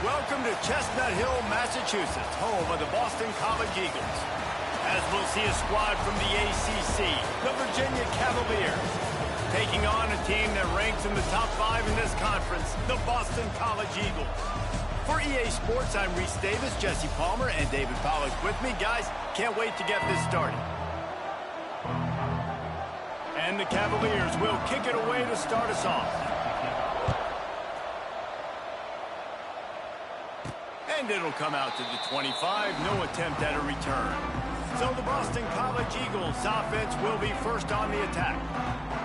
Welcome to Chestnut Hill, Massachusetts, home of the Boston College Eagles. As we'll see a squad from the ACC, the Virginia Cavaliers, taking on a team that ranks in the top 5 in this conference, the Boston College Eagles. For EA Sports, I'm Reese Davis, Jesse Palmer, and David Pollack with me. Guys, can't wait to get this started. And the Cavaliers will kick it away to start us off. And it'll come out to the 25, no attempt at a return. So the Boston College Eagles offense will be first on the attack.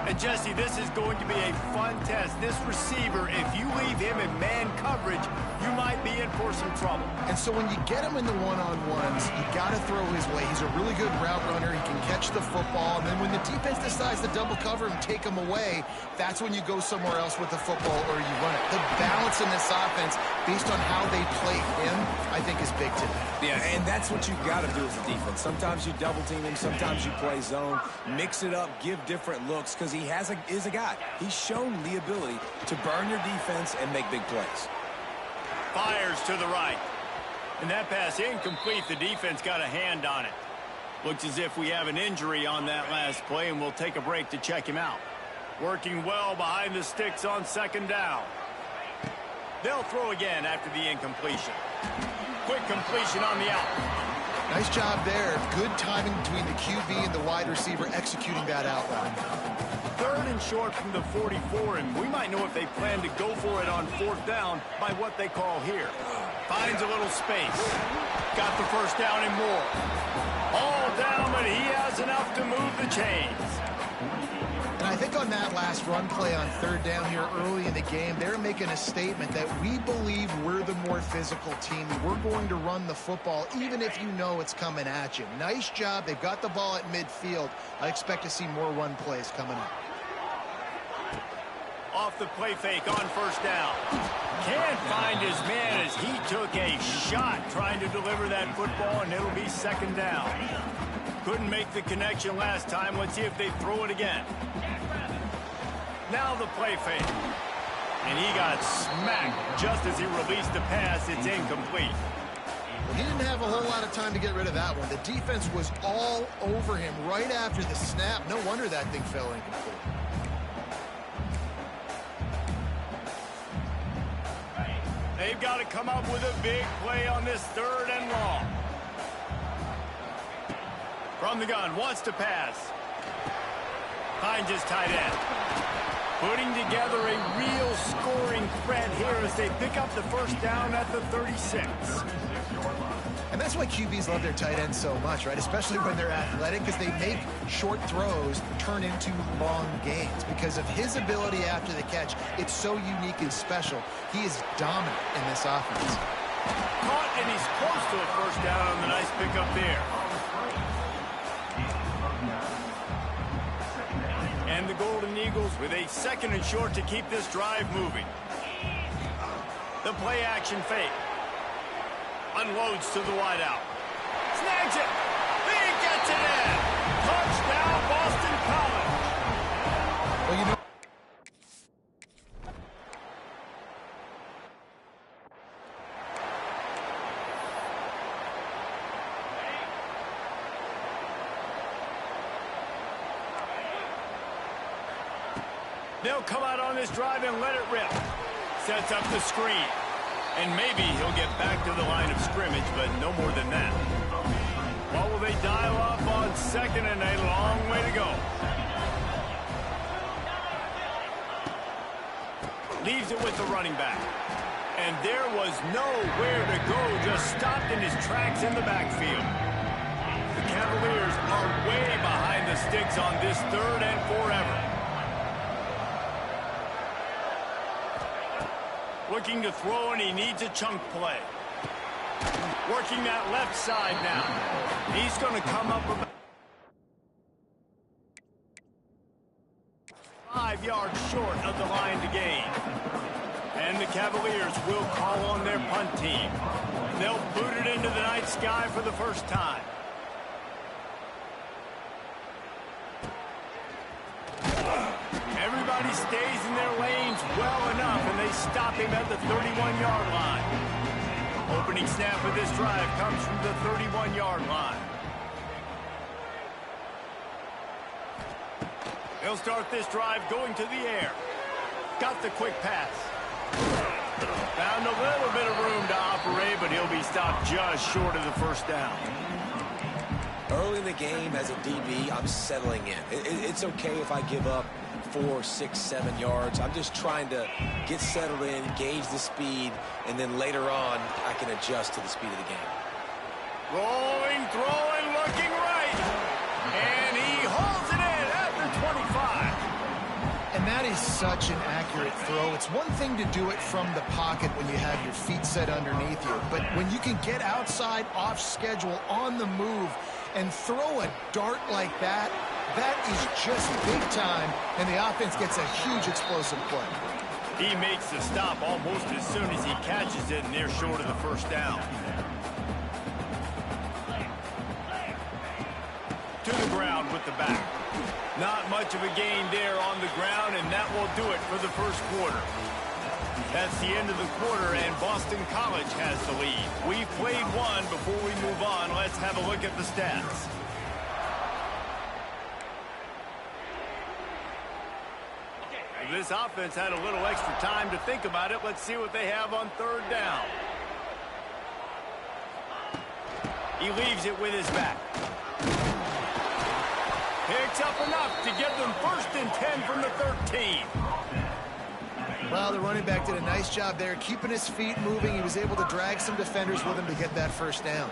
And Jesse, this is going to be a fun test. This receiver, if you leave him in man coverage, you might be in for some trouble. And so when you get him in the one-on-ones, you got to throw his way. He's a really good route runner. He can catch the football. And then when the defense decides to double cover him, take him away, that's when you go somewhere else with the football or you run it. The balance in this offense, based on how they play him, I think is big today. Yeah, and that's what you've got to do as a defense. Sometimes you double team him, sometimes you play zone, mix it up, give different looks, because he is a guy. He's shown the ability to burn your defense and make big plays. Fires to the right. And that pass incomplete. The defense got a hand on it. Looks as if we have an injury on that last play, and we'll take a break to check him out. Working well behind the sticks on second down. They'll throw again after the incompletion. Quick completion on the out. Nice job there. Good timing between the QB and the wide receiver executing that out route. Third and short from the 44, and we might know if they plan to go for it on fourth down by what they call here. Finds a little space. Got the first down and more. All down, but he has enough to move the chains. And I think on that last run play on third down here early in the game, they're making a statement that we believe we're the more physical team. We're going to run the football even if you know it's coming at you. Nice job. They've got the ball at midfield. I expect to see more run plays coming up. Off the play fake on first down. Can't find his man as he took a shot trying to deliver that football, and it'll be second down. Couldn't make the connection last time. Let's see if they throw it again. Now the play fake. And he got smacked just as he released the pass. It's incomplete. Well, he didn't have a whole lot of time to get rid of that one. The defense was all over him right after the snap. No wonder that thing fell incomplete. They've got to come up with a big play on this third and long. From the gun, wants to pass. Finds his tight end. Putting together a real scoring threat here as they pick up the first down at the 36. And that's why QBs love their tight ends so much, right? Especially when they're athletic, because they make short throws turn into long gains. Because of his ability after the catch, it's so unique and special. He is dominant in this offense. Caught, and he's close to a first down on the nice pickup there. And the Golden Eagles with a second and short to keep this drive moving. The play action fake. Unloads to the wideout. Snags it. He gets it in. Touchdown, Boston College. Well, you know, they'll come out on this drive and let it rip. Sets up the screen. And maybe he'll get back to the line of scrimmage, but no more than that. What will they dial up on second and a long way to go? Leaves it with the running back. And there was nowhere to go, just stopped in his tracks in the backfield. The Cavaliers are way behind the sticks on this third and forever. Looking to throw, and he needs a chunk play. Working that left side now. He's going to come up about 5 yards short of the line to gain. And the Cavaliers will call on their punt team. They'll boot it into the night sky for the first time. Everybody stays in their lanes well enough, and they stop him at the 31-yard line. Opening snap of this drive comes from the 31-yard line. He'll start this drive going to the air. Got the quick pass. Found a little bit of room to operate, but he'll be stopped just short of the first down. Early in the game, as a DB, I'm settling in. It's okay if I give up 4, 6, 7 yards. I'm just trying to get settled in, gauge the speed, and then later on, I can adjust to the speed of the game. Rolling, throwing, looking right. And he holds it in at the 25. And that is such an accurate throw. It's one thing to do it from the pocket when you have your feet set underneath you, but when you can get outside, off schedule, on the move, and throw a dart like that, that is just big time, and the offense gets a huge explosive play. He makes the stop almost as soon as he catches it, and they're short of the first down. To the ground with the back. Not much of a gain there on the ground, and that will do it for the first quarter. That's the end of the quarter, and Boston College has the lead. We've played one. Before we move on, let's have a look at the stats. This offense had a little extra time to think about it. Let's see what they have on third down. He leaves it with his back. Picks up enough to give them 1st and 10 from the 13. Well, the running back did a nice job there, keeping his feet moving. He was able to drag some defenders with him to get that first down.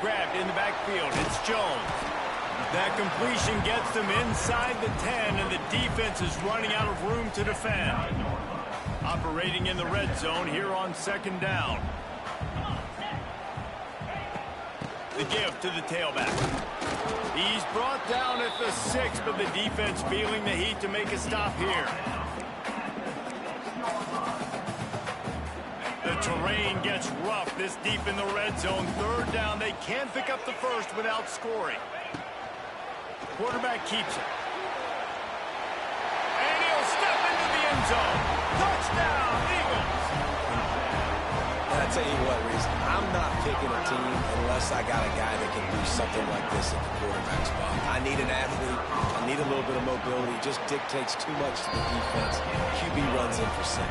Grabbed in the backfield. It's Jones. That completion gets them inside the 10, and the defense is running out of room to defend. Operating in the red zone here on 2nd down. The give to the tailback. He's brought down at the 6, but the defense feeling the heat to make a stop here. The terrain gets rough this deep in the red zone. 3rd down. They can't pick up the first without scoring. Quarterback keeps it. And he'll step into the end zone. Touchdown, Eagles. And I tell you what, Reese, I'm not picking a team unless I got a guy that can do something like this at the quarterback spot. I need an athlete. I need a little bit of mobility. Just dictates too much to the defense. QB runs in for 6.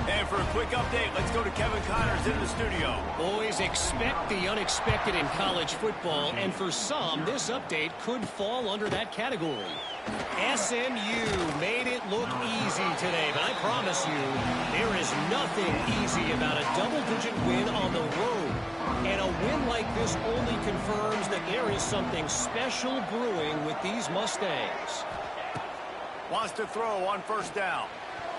And for a quick update, let's go to Kevin Connors in the studio. Boys, expect the unexpected in college football, and for some, this update could fall under that category. SMU made it look easy today, but I promise you, there is nothing easy about a double-digit win on the road. And a win like this only confirms that there is something special brewing with these Mustangs. Wants to throw on 1st down.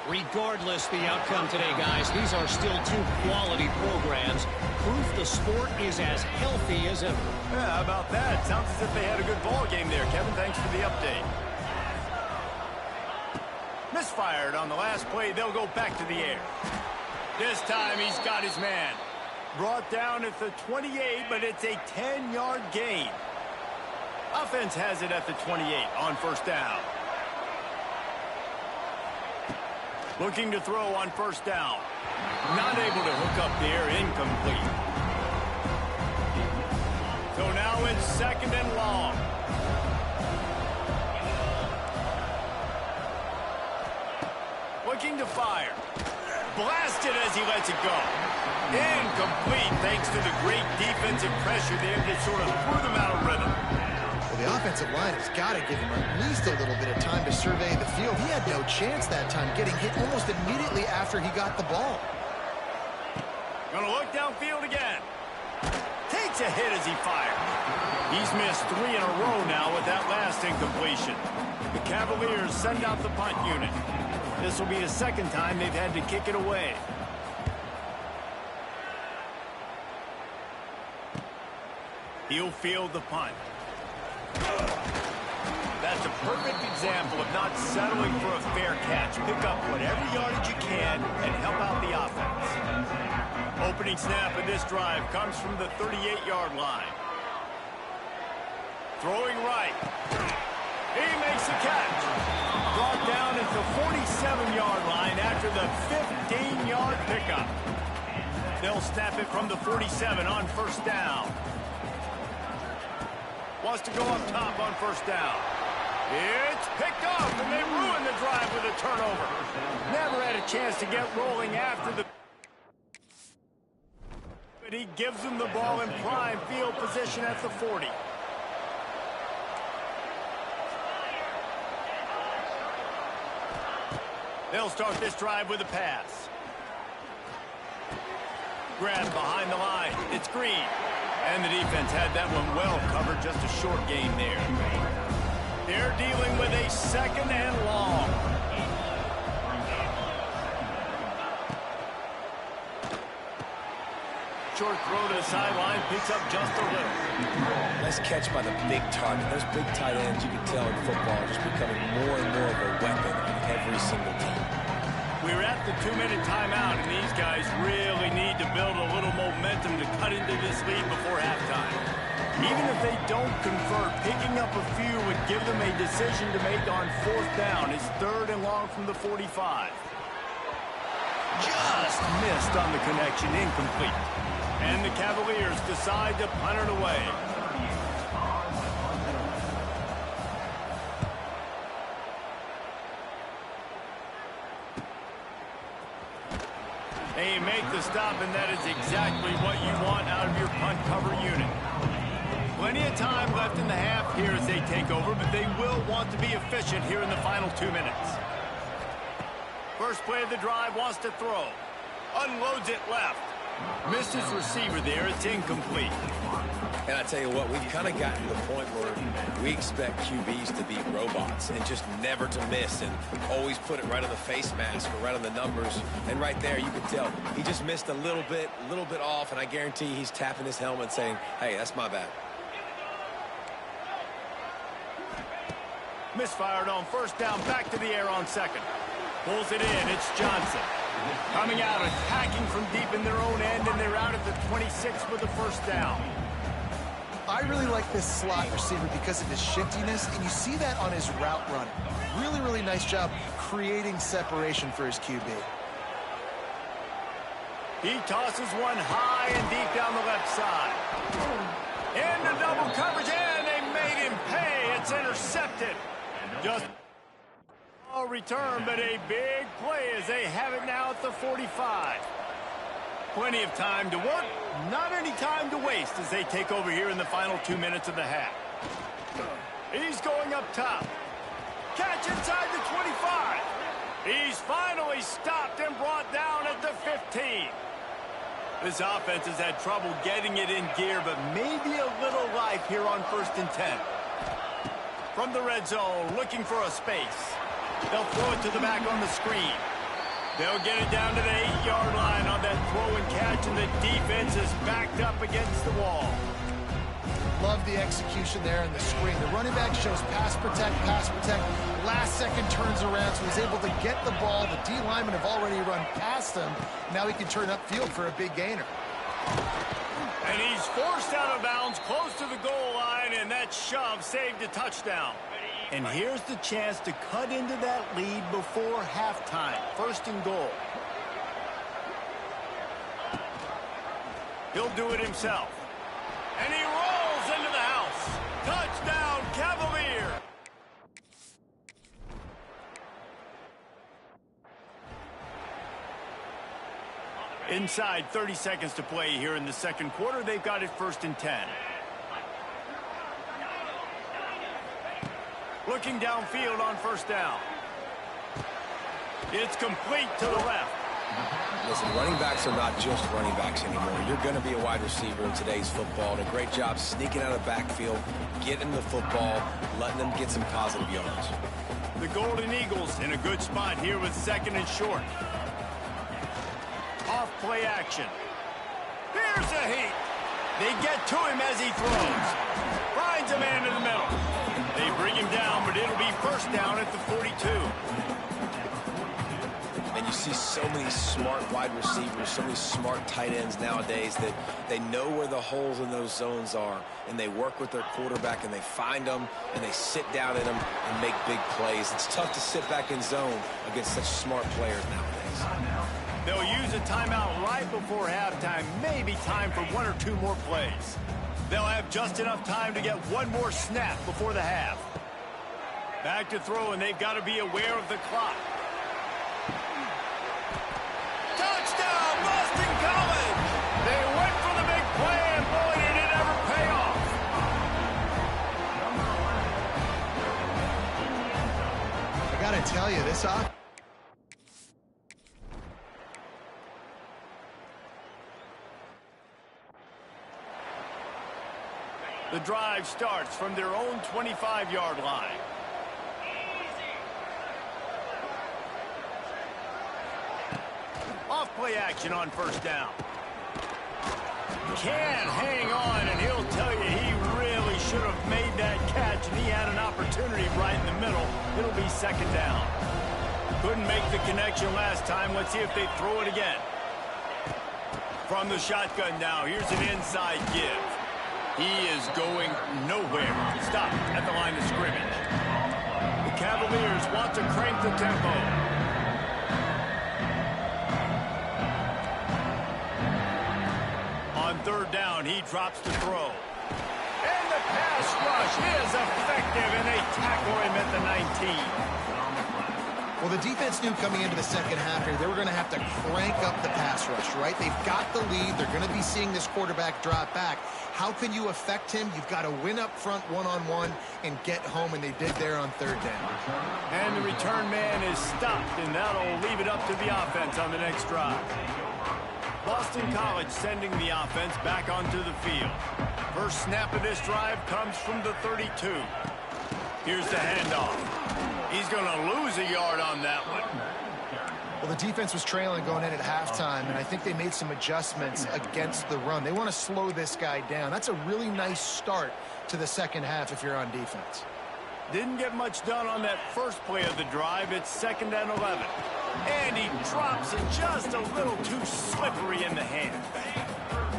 Regardless the outcome today, guys, these are still 2 quality programs. Proof the sport is as healthy as ever. Yeah, how about that? Sounds as if they had a good ball game there, Kevin. Thanks for the update. Misfired on the last play. They'll go back to the air. This time he's got his man. Brought down at the 28, but it's a 10-yard gain. Offense has it at the 28 on 1st down. Looking to throw on 1st down. Not able to hook up there. Incomplete. So now it's 2nd and long. Looking to fire. Blasted as he lets it go. Incomplete thanks to the great defensive pressure there that sort of threw them out of rhythm. Well, the offensive line has got to give him at least a little bit of time to survey the field. He had no chance that time, getting hit almost immediately after he got the ball. Gonna look downfield again. Takes a hit as he fired. He's missed 3 in a row now with that last incompletion. The Cavaliers send out the punt unit. This will be the 2nd time they've had to kick it away. He'll field the punt. That's a perfect example of not settling for a fair catch. Pick up whatever yardage you can and help out the offense. Opening snap of this drive comes from the 38-yard line. Throwing right. He makes the catch. Brought down at the 47-yard line after the 15-yard pickup. They'll snap it from the 47 on first down. Wants to go up top on first down. It's picked up, and they ruin the drive with a turnover. Never had a chance to get rolling after the... But he gives them the ball in prime field position at the 40. They'll start this drive with a pass. Grab behind the line. It's Green. And the defense had that one well covered. Just a short gain there. They're dealing with a second and long. Short throw to the sideline. Picks up just a little. Nice catch by the big target. Those big tight ends, you can tell in football, are just becoming more and more of a weapon in every single team. We're at the 2-minute timeout, and these guys really need to build a little momentum to cut into this lead before halftime. Even if they don't convert, picking up a few would give them a decision to make on fourth down. It's 3rd and long from the 45. Just missed on the connection, incomplete. And the Cavaliers decide to punt it away. They make the stop, and that is exactly what you want out of your punt cover unit. Plenty of time left in the half here as they take over, but they will want to be efficient here in the final 2 minutes. First play of the drive, wants to throw. Unloads it left. Missed his receiver there. It's incomplete. And I tell you what, we've kind of gotten to the point where we expect QBs to be robots and just never to miss and always put it right on the face mask or right on the numbers. And right there, you can tell he just missed a little bit off, and I guarantee he's tapping his helmet saying, hey, that's my bad. Misfired on first down, back to the air on second. Pulls it in, it's Johnson. Coming out, attacking from deep in their own end, and they're out at the 26 with the first down. I really like this slot receiver because of his shiftiness, and you see that on his route run. Really, really nice job creating separation for his QB. He tosses one high and deep down the left side. Into double coverage, and they made him pay. It's intercepted. Just a return, but a big play as they have it now at the 45. Plenty of time to work, not any time to waste as they take over here in the final 2 minutes of the half. He's going up top. Catch inside the 25. He's finally stopped and brought down at the 15. This offense has had trouble getting it in gear, but maybe a little life here on 1st and 10. From the red zone, looking for a space. They'll throw it to the back on the screen. They'll get it down to the 8-yard line on that throw and catch, and the defense is backed up against the wall. Love the execution there in the screen. The running back shows pass protect, pass protect. Last second turns around, so he's able to get the ball. The D linemen have already run past him. Now he can turn upfield for a big gainer. And he's forced out of bounds close to the goal line, and that shove saved a touchdown. And here's the chance to cut into that lead before halftime. 1st and goal. He'll do it himself. And he rolls into the house. Touchdown, Cavalier. Inside 30 seconds to play here in the second quarter. They've got it 1st and 10. Looking downfield on first down. It's complete to the left. Listen, running backs are not just running backs anymore. You're going to be a wide receiver in today's football. And a great job sneaking out of the backfield, getting the football, letting them get some positive yards. The Golden Eagles in a good spot here with 2nd and short. Off play action. Here's a heat. They get to him as he throws. Finds a man in the middle. They bring him down, but it'll be first down at the 42. And you see so many smart wide receivers, so many smart tight ends nowadays that they know where the holes in those zones are, and they work with their quarterback, and they find them, and they sit down in them and make big plays. It's tough to sit back in zone against such smart players nowadays. They'll use use a timeout right before halftime. Maybe time for one or two more plays. They'll have just enough time to get one more snap before the half. Back to throw, and they've got to be aware of the clock. Touchdown, Boston College! They went for the big play, and boy, did it ever pay off. I got to tell you, this offense. The drive starts from their own 25-yard line. Off play action on first down. Can't hang on, and he'll tell you he really should have made that catch, and he had an opportunity right in the middle. It'll be second down. Couldn't make the connection last time. Let's see if they throw it again. From the shotgun now, here's an inside give. He is going nowhere. Stop at the line of scrimmage. The Cavaliers want to crank the tempo. On third down, he drops to throw. And the pass rush is effective, and they tackle him at the 19. Well, the defense knew coming into the second half here they were going to have to crank up the pass rush, right? They've got the lead. They're going to be seeing this quarterback drop back. How can you affect him? You've got to win up front one-on-one and get home, and they did there on third down. And the return man is stopped, and that'll leave it up to the offense on the next drive. Boston College sending the offense back onto the field. First snap of this drive comes from the 32. Here's the handoff. He's going to lose a yard on that one. Well, the defense was trailing going in at halftime, and I think they made some adjustments against the run. They want to slow this guy down. That's a really nice start to the second half if you're on defense. Didn't get much done on that first play of the drive. It's 2nd and 11. And he drops it just a little too slippery in the hand.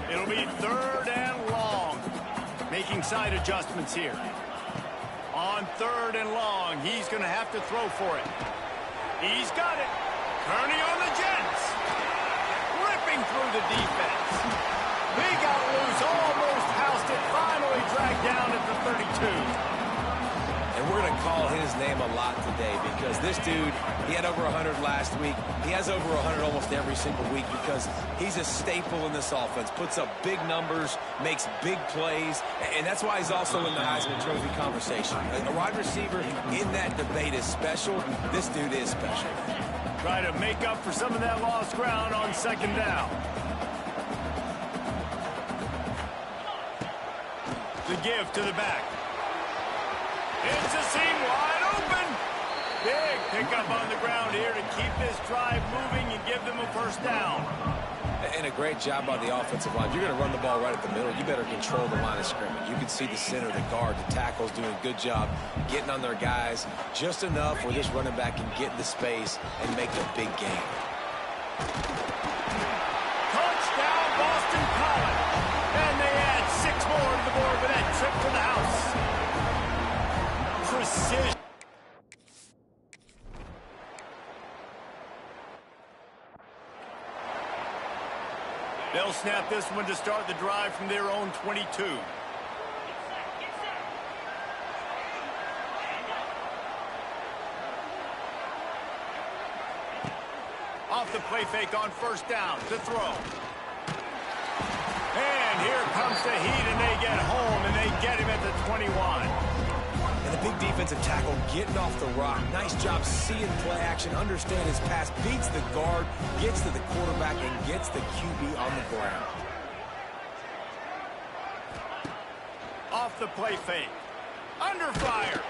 It'll be 3rd and long. Making side adjustments here. On 3rd and long, he's going to have to throw for it. He's got it. Kearney on the Jets. Ripping through the defense. He got loose, almost housed it, finally dragged down at the 32. And we're going to call his name a lot today because this dude, he had over 100 last week. He has over 100 almost every single week because he's a staple in this offense. Puts up big numbers, makes big plays, and that's why he's also in the Heisman Trophy conversation. A wide receiver in that debate is special. This dude is special. Try to make up for some of that lost ground on 2nd down. The give to the back. It's a seam wide open. Big pickup on the ground here to keep this drive moving and give them a first down. And a great job by the offensive line. You're going to run the ball right at the middle. You better control the line of scrimmage. You can see the center, the guard, the tackles doing a good job getting on their guys just enough where this running back can get into space and make a big game. Touchdown, Boston College. And they add 6 more to the board with that trip to the house. Precision. They'll snap this one to start the drive from their own 22. Off the play fake on first down to throw. And here comes the heat, and they get home, and they get him at the 21. And the big defensive tackle getting off the rock. Nice job seeing play action, understand his pass, beats the guard, gets to the quarterback, and gets the QB on the ground. Off the play fake. Under fire.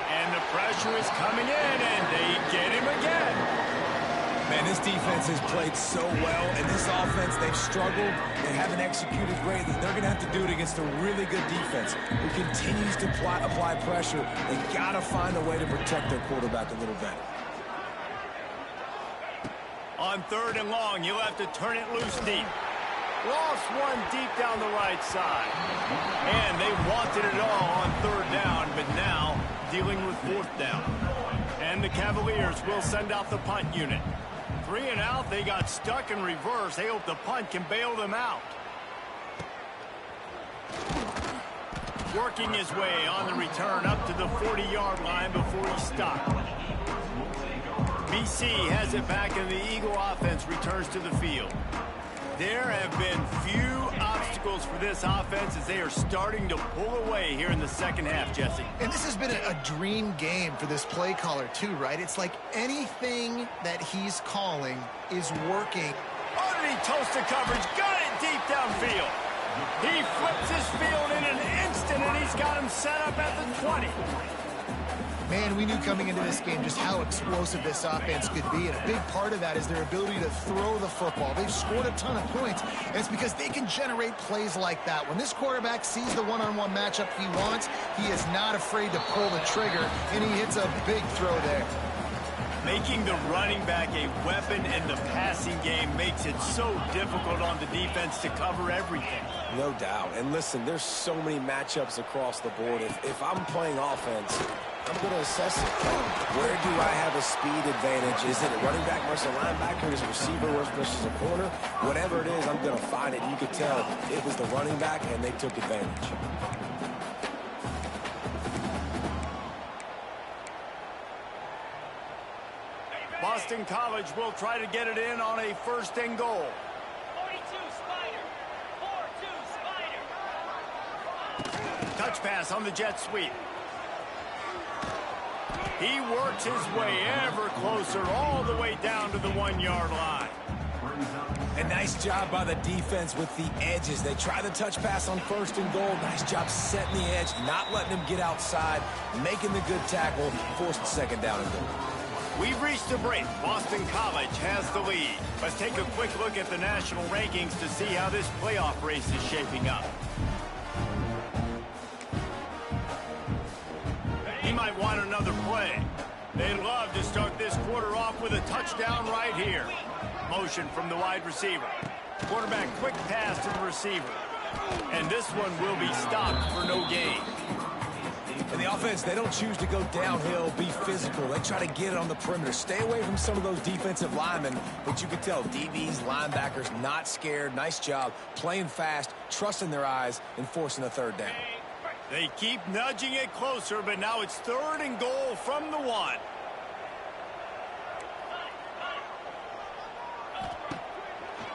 And the pressure is coming in, and they get him again. Man, this defense has played so well, and this offense, they've struggled. They haven't executed greatly. They're going to have to do it against a really good defense who continues to apply pressure. They got to find a way to protect their quarterback a little better. On 3rd and long, you'll have to turn it loose deep. Lost one deep down the right side. And they wanted it all on 3rd down, but now dealing with 4th down. And the Cavaliers will send out the punt unit. 3 and out. They got stuck in reverse. They hope the punt can bail them out. Working his way on the return up to the 40-yard line before he stopped. BC has it back, and the Eagle offense returns to the field. There have been few obstacles for this offense as they are starting to pull away here in the second half, Jesse. And this has been a dream game for this play caller too, right? It's like anything that he's calling is working. Underneath toasted coverage, got it deep downfield. He flips his field in an instant, and he's got him set up at the 20. Man, we knew coming into this game just how explosive this offense could be, and a big part of that is their ability to throw the football. They've scored a ton of points, and it's because they can generate plays like that. When this quarterback sees the one-on-one matchup he wants, he is not afraid to pull the trigger, and he hits a big throw there. Making the running back a weapon in the passing game makes it so difficult on the defense to cover everything. No doubt. And listen, there's so many matchups across the board. If I'm playing offense, I'm going to assess it. Where do I have a speed advantage? Is it a running back versus a linebacker? Is it a receiver versus a corner? Whatever it is, I'm going to find it. You could tell it was the running back, and they took advantage. Boston College will try to get it in on a 1st and goal. 42 Spider. 4-2 Spider. Touch pass on the jet sweep. He works his way ever closer all the way down to the 1-yard line. A nice job by the defense with the edges. They try the touch pass on 1st and goal. Nice job setting the edge, not letting him get outside, making the good tackle, forced 2nd down and goal. We've reached the break. Boston College has the lead. Let's take a quick look at the national rankings to see how this playoff race is shaping up. He might want another play. They'd love to start this quarter off with a touchdown right here. Motion from the wide receiver. Quarterback quick pass to the receiver. And this one will be stopped for no gain. And the offense, they don't choose to go downhill, be physical. They try to get it on the perimeter. Stay away from some of those defensive linemen, but you can tell DBs, linebackers, not scared. Nice job playing fast, trusting their eyes, and forcing a 3rd down. They keep nudging it closer, but now it's 3rd and goal from the 1.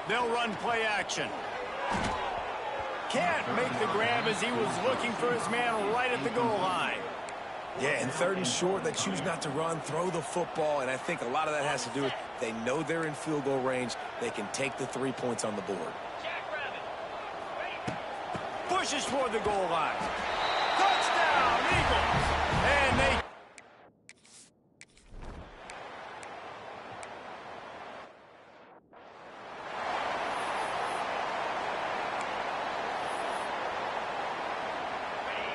They'll run play action. Can't make the grab as he was looking for his man right at the goal line. Yeah, and 3rd and short, they choose not to run, throw the football, and I think a lot of that has to do with they know they're in field goal range. They can take the 3 points on the board. Pushes toward the goal line. Touchdown, Eagles! And they...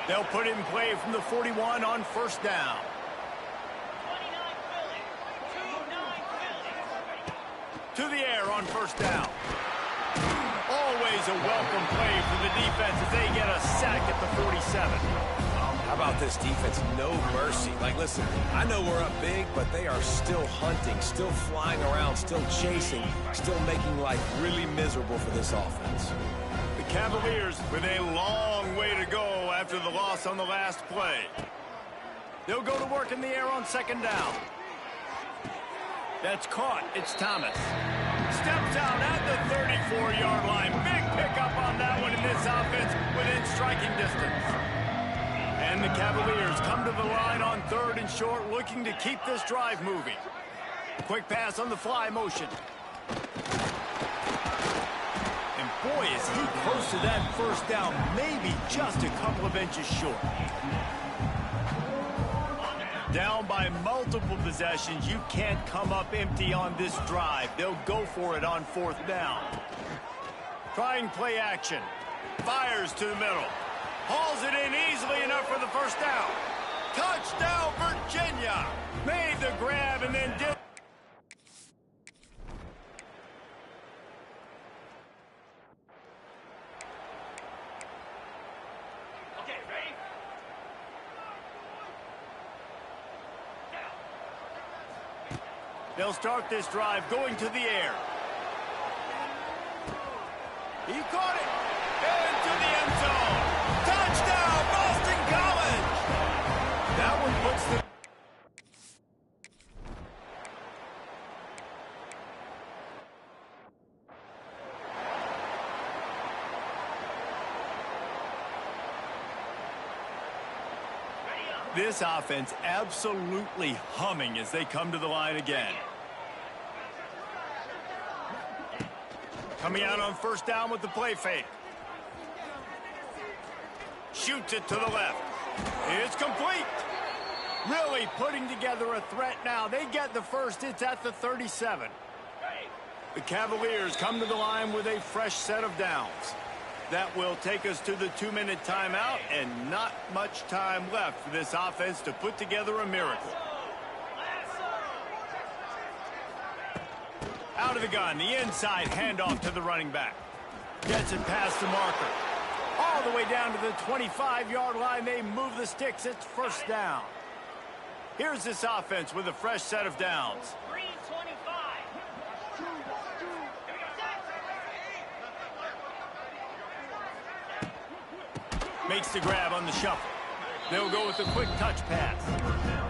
They'll put it in play from the 41 on 1st down. 29 Philly. To the air on 1st down. Always a welcome play for the defense as they get a sack at the 47. How about this defense? No mercy. Like, listen, I know we're up big, but they are still hunting, still flying around, still chasing, still making life really miserable for this offense. The Cavaliers with a long way to go after the loss on the last play. They'll go to work in the air on 2nd down. That's caught. It's Thomas. Steps out at the 34-yard line. Big pickup on that one in this offense within striking distance. And the Cavaliers come to the line on 3rd and short, looking to keep this drive moving. Quick pass on the fly motion. And boy, is he close to that 1st down, maybe just a couple of inches short. Down by multiple possessions, you can't come up empty on this drive. They'll go for it on 4th down. Trying play action. Fires to the middle. Hauls it in easily enough for the 1st down. Touchdown, Virginia! Made the grab and then did... Okay, ready? They'll start this drive going to the air. He caught it into the end zone. Touchdown, Boston College! That one puts the... This offense absolutely humming as they come to the line again. Coming out on first down with the play fake. Shoots it to the left. It's complete. Really putting together a threat now. They get the first. It's at the 37. The Cavaliers come to the line with a fresh set of downs. That will take us to the 2-minute timeout, and not much time left for this offense to put together a miracle. Out of the gun, the inside handoff to the running back. Gets it past the marker. All the way down to the 25-yard line, they move the sticks. It's first down. Here's this offense with a fresh set of downs. 3:25. Makes the grab on the shuffle. They'll go with a quick touch pass.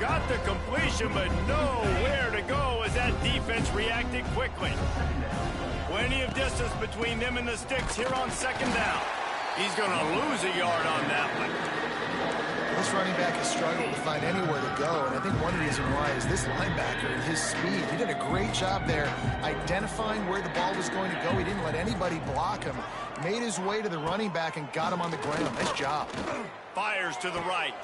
Got the completion, but nowhere to go as that defense reacted quickly. Plenty of distance between them and the sticks here on second down. He's going to lose a yard on that one. This running back has struggled to find anywhere to go, and I think one reason why is this linebacker and his speed. He did a great job there identifying where the ball was going to go. He didn't let anybody block him. Made his way to the running back and got him on the ground. Nice job. Fires to the right.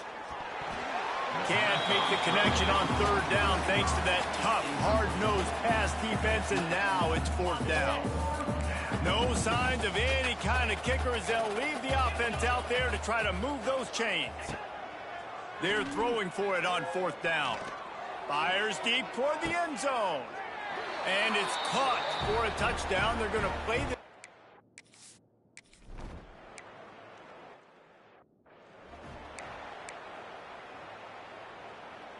Can't make the connection on third down thanks to that tough, hard-nosed pass defense, and now it's fourth down. No signs of any kind of kicker as they'll leave the offense out there to try to move those chains. They're throwing for it on fourth down. Fires deep toward the end zone. And it's caught for a touchdown. They're going to play the...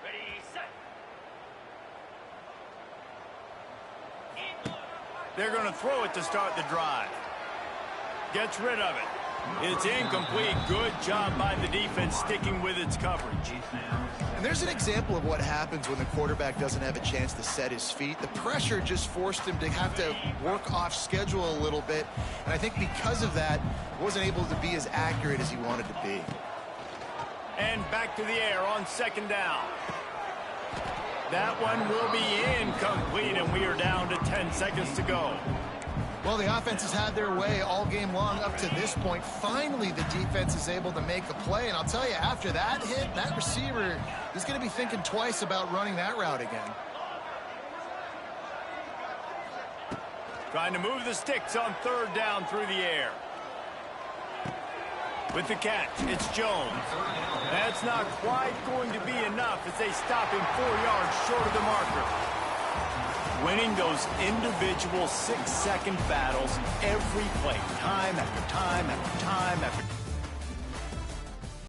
Ready, set. They're going to throw it to start the drive. Gets rid of it. It's incomplete. Good job by the defense sticking with its coverage. And there's an example of what happens when the quarterback doesn't have a chance to set his feet. The pressure just forced him to have to work off schedule a little bit. And I think because of that, wasn't able to be as accurate as he wanted to be. And back to the air on second down. That one will be incomplete, and we are down to 10 seconds to go. Well, the offense has had their way all game long up to this point. Finally, the defense is able to make a play. And I'll tell you, after that hit, that receiver is going to be thinking twice about running that route again. Trying to move the sticks on third down through the air. With the catch, it's Jones. That's not quite going to be enough as they stop him 4 yards short of the marker. Winning those individual 6-second battles every play, time after time after time after